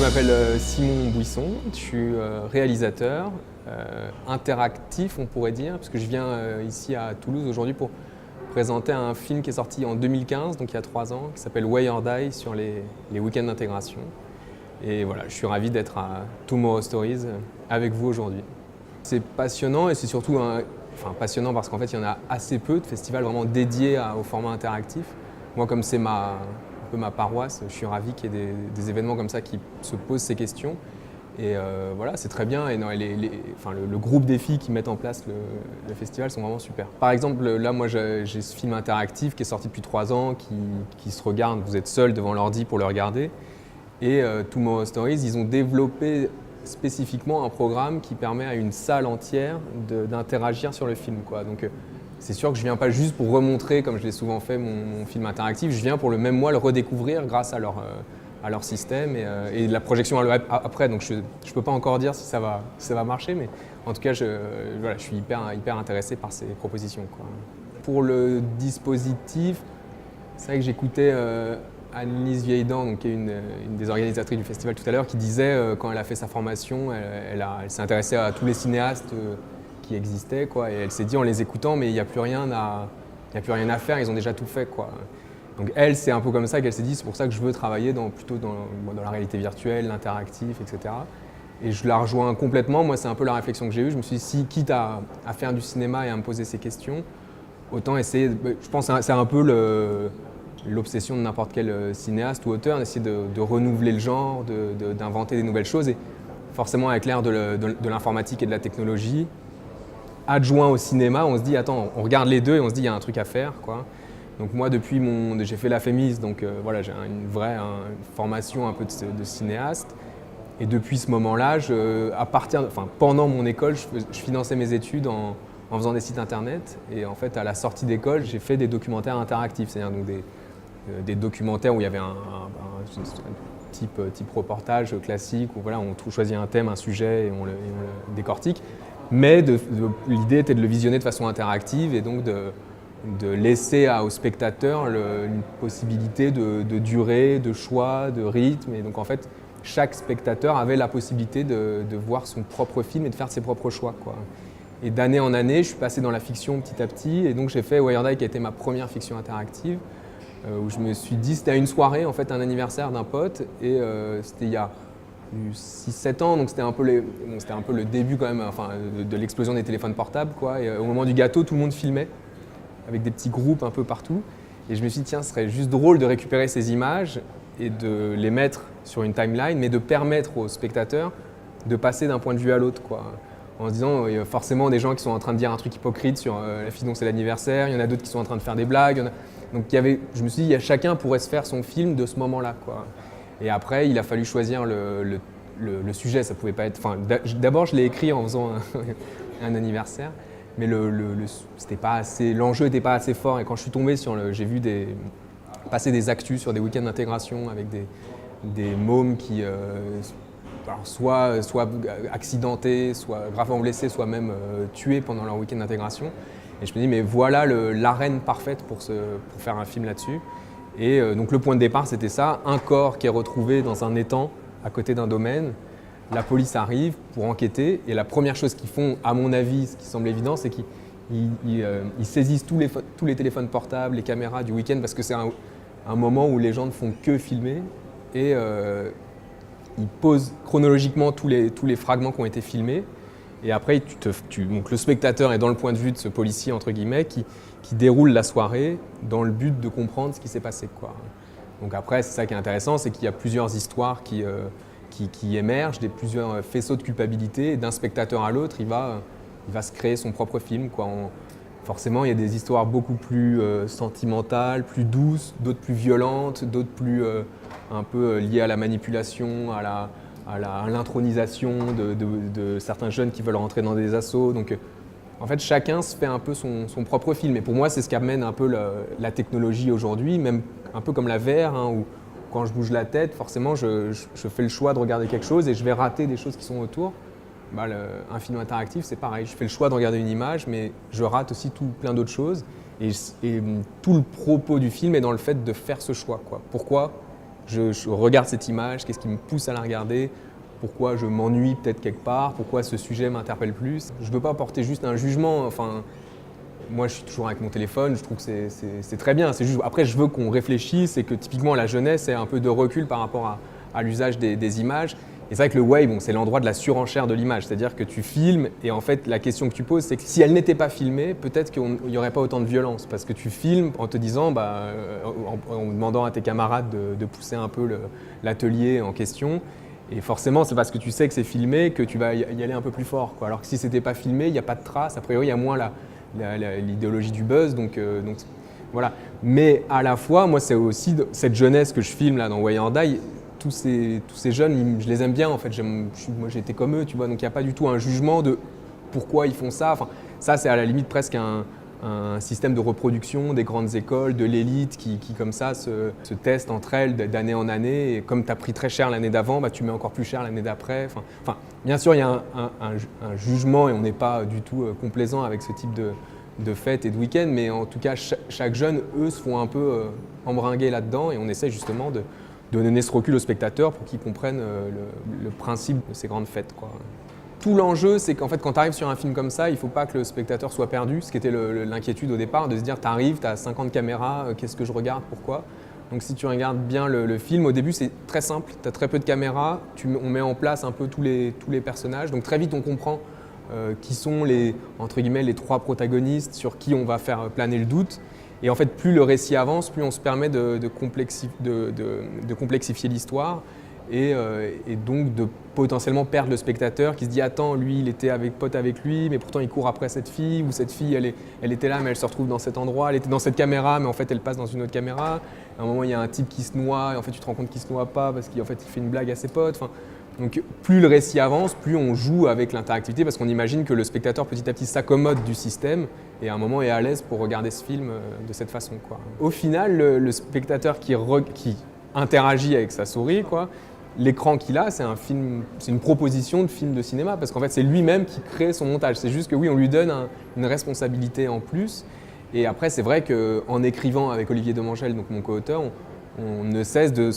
Je m'appelle Simon Buisson, je suis réalisateur, interactif on pourrait dire, parce que je viens ici à Toulouse aujourd'hui pour présenter un film qui est sorti en 2015, donc il y a 3 ans, qui s'appelle Way or Die sur les week-ends d'intégration. Et voilà, je suis ravi d'être à Tomorrow Stories avec vous aujourd'hui. C'est passionnant et c'est surtout passionnant parce qu'en fait il y en a assez peu de festivals vraiment dédiés au format interactif. Moi comme c'est un peu ma paroisse, je suis ravi qu'il y ait des événements comme ça qui se posent ces questions. Et voilà, c'est très bien. Et le groupe des filles qui mettent en place le festival sont vraiment super. Par exemple, là, moi, j'ai ce film interactif qui est sorti depuis 3 ans, qui se regarde. Vous êtes seul devant l'ordi pour le regarder. Et Tomorrow Stories, ils ont développé spécifiquement un programme qui permet à une salle entière d'interagir sur le film, quoi. Donc, c'est sûr que je ne viens pas juste pour remontrer, comme je l'ai souvent fait, mon film interactif. Je viens pour le même mois le redécouvrir grâce à leur système et la projection après. Donc je ne peux pas encore dire si ça va marcher, mais en tout cas, je suis hyper intéressé par ces propositions, quoi. Pour le dispositif, c'est vrai que j'écoutais Annelise Vieildan, donc, qui est une des organisatrices du festival tout à l'heure, qui disait quand elle a fait sa formation, elle s'est intéressée à tous les cinéastes qui existaient, quoi, et elle s'est dit en les écoutant, mais il n'y a plus rien à faire, ils ont déjà tout fait, quoi. Donc elle, c'est un peu comme ça qu'elle s'est dit, c'est pour ça que je veux travailler plutôt dans la réalité virtuelle, l'interactif, etc. Et je la rejoins complètement. Moi, c'est un peu la réflexion que j'ai eue. Je me suis dit, si quitte à faire du cinéma et à me poser ces questions, autant essayer. Je pense que c'est un peu l'obsession de n'importe quel cinéaste ou auteur, d'essayer de renouveler le genre, d'inventer des nouvelles choses. Et forcément, avec l'ère de l'informatique et de la technologie, adjoint au cinéma, on se dit, attends, on regarde les deux et on se dit, il y a un truc à faire, quoi. Donc moi, j'ai fait la FEMIS, donc voilà, j'ai une vraie formation un peu de cinéaste. Et depuis ce moment-là, pendant mon école, je finançais mes études en faisant des sites internet. Et en fait, à la sortie d'école, j'ai fait des documentaires interactifs, c'est-à-dire donc des documentaires où il y avait un type reportage classique, où voilà, on choisit un thème, un sujet et on le décortique. Mais l'idée était de le visionner de façon interactive et donc de laisser aux spectateurs une possibilité de durée, de choix, de rythme. Et donc en fait, chaque spectateur avait la possibilité de voir son propre film et de faire ses propres choix, quoi. Et d'année en année, je suis passé dans la fiction petit à petit. Et donc j'ai fait Way or Die, qui a été ma première fiction interactive, où je me suis dit, c'était à une soirée, en fait, un anniversaire d'un pote. Et c'était il y a 6-7 ans, donc c'était un peu le début quand même, de l'explosion des téléphones portables, quoi. Et au moment du gâteau, tout le monde filmait, avec des petits groupes un peu partout. Et je me suis dit, tiens, ce serait juste drôle de récupérer ces images et de les mettre sur une timeline, mais de permettre aux spectateurs de passer d'un point de vue à l'autre, quoi. En se disant, il y a forcément des gens qui sont en train de dire un truc hypocrite sur la fille dont c'est l'anniversaire, il y en a d'autres qui sont en train de faire des blagues. Donc je me suis dit, chacun pourrait se faire son film de ce moment-là, quoi. Et après, il a fallu choisir le sujet. Ça pouvait pas être. D'abord, je l'ai écrit en faisant un anniversaire, mais l'enjeu n'était pas assez fort. Et quand je suis tombé j'ai vu passer des actus sur des week-ends d'intégration avec des mômes qui soit accidentés, soit gravement blessés, soit même tués pendant leur week-end d'intégration. Et je me dis, mais voilà l'arène parfaite pour faire un film là-dessus. Et donc le point de départ, c'était ça, un corps qui est retrouvé dans un étang à côté d'un domaine. La police arrive pour enquêter et la première chose qu'ils font, à mon avis, ce qui semble évident, c'est qu'ils saisissent tous les téléphones portables, les caméras du week-end, parce que c'est un moment où les gens ne font que filmer. Et ils posent chronologiquement tous les fragments qui ont été filmés. Et après, donc le spectateur est dans le point de vue de ce policier, entre guillemets, qui déroule la soirée dans le but de comprendre ce qui s'est passé, quoi. Donc après, c'est ça qui est intéressant, c'est qu'il y a plusieurs histoires qui émergent, plusieurs faisceaux de culpabilité, et d'un spectateur à l'autre, il va se créer son propre film, quoi. Forcément, il y a des histoires beaucoup plus sentimentales, plus douces, d'autres plus violentes, d'autres plus un peu liées à la manipulation, à l'intronisation de certains jeunes qui veulent rentrer dans des assos. Donc, en fait, chacun se fait un peu son propre film. Et pour moi, c'est ce qu'amène un peu la technologie aujourd'hui, même un peu comme la VR, hein, où quand je bouge la tête, forcément, je fais le choix de regarder quelque chose et je vais rater des choses qui sont autour. Un film interactif, c'est pareil. Je fais le choix de regarder une image, mais je rate aussi plein d'autres choses. Et tout le propos du film est dans le fait de faire ce choix, quoi. Pourquoi Je regarde cette image, qu'est-ce qui me pousse à la regarder, pourquoi je m'ennuie peut-être quelque part, pourquoi ce sujet m'interpelle plus. Je ne veux pas porter juste un jugement. Enfin, moi, je suis toujours avec mon téléphone, je trouve que c'est très bien. C'est juste, après, je veux qu'on réfléchisse et que typiquement la jeunesse ait un peu de recul par rapport à l'usage des images. Et c'est vrai que le wave, bon, c'est l'endroit de la surenchère de l'image, c'est-à-dire que tu filmes et en fait la question que tu poses, c'est que si elle n'était pas filmée, peut-être qu'il n'y aurait pas autant de violence, parce que tu filmes en te disant, en demandant à tes camarades de pousser un peu l'atelier en question, et forcément c'est parce que tu sais que c'est filmé que tu vas y aller un peu plus fort, quoi. Alors que si c'était pas filmé, il n'y a pas de traces, a priori il y a moins l'idéologie du buzz, donc voilà. Mais à la fois, moi c'est aussi cette jeunesse que je filme là dans Way or Die. Tous ces jeunes, je les aime bien en fait. Moi j'ai été comme eux, tu vois, donc il n'y a pas du tout un jugement de pourquoi ils font ça. Enfin, ça c'est à la limite presque un système de reproduction des grandes écoles, de l'élite qui comme ça se testent entre elles d'année en année. Et comme tu as pris très cher l'année d'avant, tu mets encore plus cher l'année d'après. Enfin, bien sûr il y a un jugement et on n'est pas du tout complaisant avec ce type de fêtes et de week-ends, mais en tout cas chaque jeune, eux, se font un peu embringuer là-dedans et on essaie justement de donner ce recul aux spectateurs pour qu'ils comprennent le principe de ces grandes fêtes, quoi. Tout l'enjeu, c'est qu'en fait, quand tu arrives sur un film comme ça, il ne faut pas que le spectateur soit perdu, ce qui était l'inquiétude au départ, de se dire, tu arrives, tu as 50 caméras, qu'est-ce que je regarde, pourquoi? Donc si tu regardes bien le film, au début, c'est très simple, tu as très peu de caméras, on met en place un peu tous les personnages, donc très vite, on comprend qui sont entre guillemets, les trois protagonistes sur qui on va faire planer le doute. Et en fait, plus le récit avance, plus on se permet de complexifier l'histoire et donc de potentiellement perdre le spectateur qui se dit « Attends, lui, il était pote avec lui, mais pourtant il court après cette fille » ou « Cette fille, elle était là, mais elle se retrouve dans cet endroit, elle était dans cette caméra, mais en fait, elle passe dans une autre caméra. » À un moment, il y a un type qui se noie et en fait, tu te rends compte qu'il ne se noie pas parce qu'en fait, il fait une blague à ses potes. Enfin, donc, plus le récit avance, plus on joue avec l'interactivité parce qu'on imagine que le spectateur petit à petit s'accommode du système et à un moment est à l'aise pour regarder ce film de cette façon, quoi. Au final, le spectateur qui interagit avec sa souris, quoi, l'écran qu'il a, c'est une proposition de film de cinéma parce qu'en fait, c'est lui-même qui crée son montage. C'est juste que oui, on lui donne une responsabilité en plus. Et après, c'est vrai qu'en écrivant avec Olivier Demangel, donc mon co-auteur, on ne cesse de...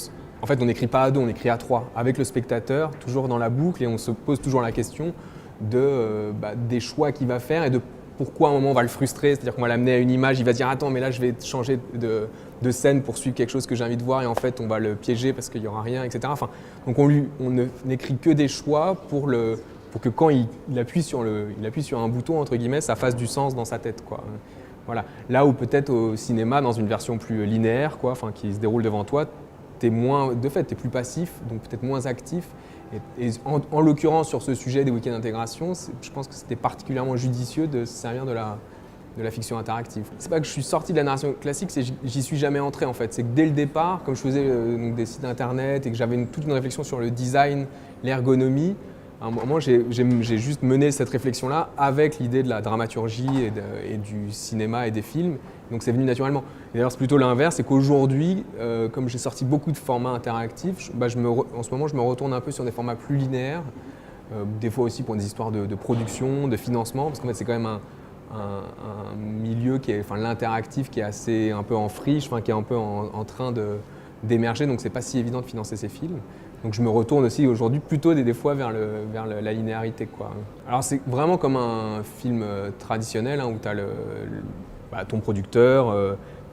En fait, on n'écrit pas à deux, on écrit à trois, avec le spectateur, toujours dans la boucle, et on se pose toujours la question des choix qu'il va faire et de pourquoi à un moment on va le frustrer, c'est-à-dire qu'on va l'amener à une image, il va se dire « Attends, mais là je vais changer de scène pour suivre quelque chose que j'ai envie de voir » et en fait on va le piéger parce qu'il n'y aura rien, etc. Enfin, donc on n'écrit que des choix pour que quand il appuie sur un bouton, entre guillemets, ça fasse du sens dans sa tête, quoi. Voilà. Là où peut-être au cinéma, dans une version plus linéaire, quoi, qui se déroule devant toi, t'es plus passif, donc peut-être moins actif. Et en l'occurrence, sur ce sujet des week-ends d'intégration, je pense que c'était particulièrement judicieux de se servir de la fiction interactive. C'est pas que je suis sorti de la narration classique, c'est que j'y suis jamais entré en fait. C'est que dès le départ, comme je faisais des sites internet et que j'avais toute une réflexion sur le design, l'ergonomie, à un moment, j'ai juste mené cette réflexion-là avec l'idée de la dramaturgie et du cinéma et des films. Donc c'est venu naturellement. Et d'ailleurs, c'est plutôt l'inverse, c'est qu'aujourd'hui, comme j'ai sorti beaucoup de formats interactifs, en ce moment, je me retourne un peu sur des formats plus linéaires, des fois aussi pour des histoires de production, de financement, parce qu'en fait, c'est quand même un milieu l'interactif qui est assez un peu en friche, qui est un peu en train d'émerger, donc c'est pas si évident de financer ces films. Donc je me retourne aussi aujourd'hui plutôt des fois vers la linéarité, quoi. Alors c'est vraiment comme un film traditionnel où tu as ton producteur,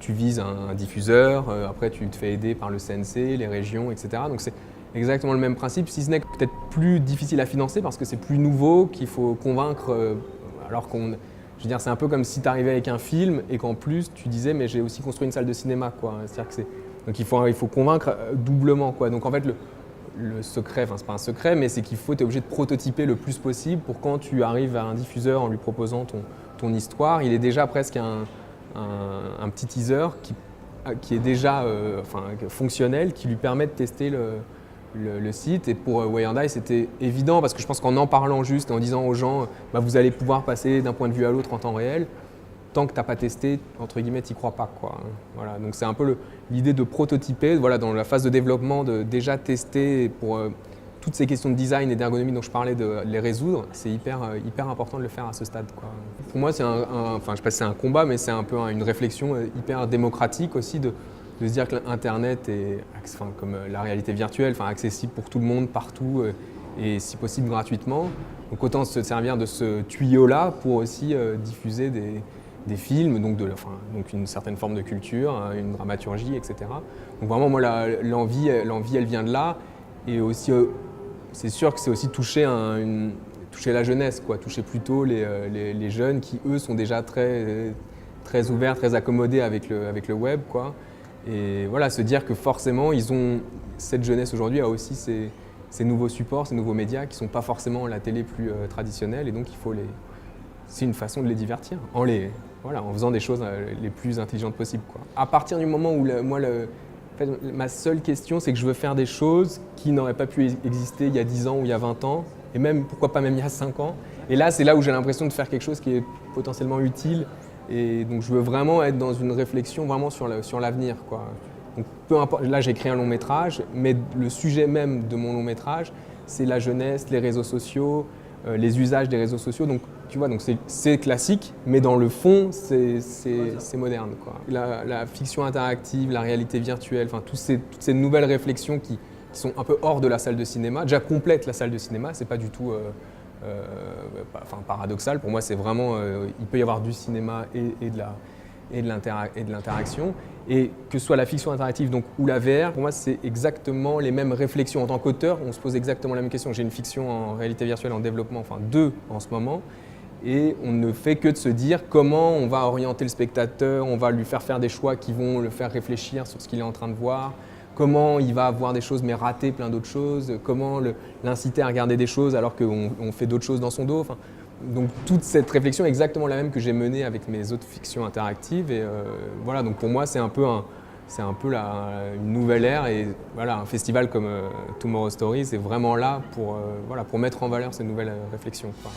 tu vises un diffuseur, après tu te fais aider par le CNC, les régions, etc. Donc c'est exactement le même principe, si ce n'est peut-être plus difficile à financer parce que c'est plus nouveau, qu'il faut convaincre, je veux dire, c'est un peu comme si tu arrivais avec un film et qu'en plus tu disais mais j'ai aussi construit une salle de cinéma, quoi. C'est-à-dire que donc il faut convaincre doublement, quoi. Donc en fait le secret, c'est pas un secret, mais c'est tu es obligé de prototyper le plus possible pour quand tu arrives à un diffuseur en lui proposant ton histoire, il est déjà presque un petit teaser qui est déjà fonctionnel, qui lui permet de tester le site. Et pour Way or Die, c'était évident parce que je pense qu'en en parlant juste et en disant aux gens vous allez pouvoir passer d'un point de vue à l'autre en temps réel, tant que tu n'as pas testé, entre guillemets, tu n'y crois pas, quoi. Voilà. Donc c'est un peu l'idée de prototyper, dans la phase de développement, de déjà tester pour toutes ces questions de design et d'ergonomie dont je parlais, de les résoudre. C'est hyper important de le faire à ce stade, quoi. Pour moi, c'est je sais pas si c'est un combat, mais c'est un peu une réflexion hyper démocratique aussi de de se dire que l'Internet est, comme la réalité virtuelle, accessible pour tout le monde, partout, et si possible gratuitement. Donc autant se servir de ce tuyau-là pour aussi diffuser des films, donc une certaine forme de culture, hein, une dramaturgie, etc. Donc vraiment, moi, l'envie, elle vient de là. Et aussi, c'est sûr que c'est aussi toucher la jeunesse, quoi, toucher plutôt les jeunes qui, eux, sont déjà très ouverts, très accommodés avec le web, quoi. Et voilà, se dire que forcément, cette jeunesse aujourd'hui a aussi ces nouveaux supports, ces nouveaux médias qui ne sont pas forcément la télé plus traditionnelle. Et donc, c'est une façon de les divertir en faisant des choses les plus intelligentes possibles, quoi. À partir du moment où ma seule question, c'est que je veux faire des choses qui n'auraient pas pu exister il y a 10 ans ou il y a 20 ans, et même, pourquoi pas même il y a 5 ans. Et là, c'est là où j'ai l'impression de faire quelque chose qui est potentiellement utile. Et donc, je veux vraiment être dans une réflexion vraiment sur l'avenir, quoi. Donc, peu importe, là, j'ai créé un long métrage, mais le sujet même de mon long métrage, c'est la jeunesse, les réseaux sociaux, les usages des réseaux sociaux. Donc, tu vois, donc c'est classique, mais dans le fond, c'est moderne, quoi. La fiction interactive, la réalité virtuelle, toutes ces nouvelles réflexions qui sont un peu hors de la salle de cinéma, déjà complètent la salle de cinéma, c'est pas du tout paradoxal. Pour moi, c'est vraiment, il peut y avoir du cinéma et de l'interaction. Et que ce soit la fiction interactive ou la VR, pour moi, c'est exactement les mêmes réflexions. En tant qu'auteur, on se pose exactement la même question. J'ai une fiction en réalité virtuelle en développement, deux en ce moment. Et on ne fait que de se dire comment on va orienter le spectateur, on va lui faire des choix qui vont le faire réfléchir sur ce qu'il est en train de voir, comment il va voir des choses mais rater plein d'autres choses, comment l'inciter à regarder des choses alors qu'on fait d'autres choses dans son dos. Donc toute cette réflexion est exactement la même que j'ai menée avec mes autres fictions interactives. Et voilà, donc pour moi, c'est un peu une nouvelle ère. Et voilà, un festival comme Tomorrow Stories est vraiment là pour mettre en valeur ces nouvelles réflexions, quoi.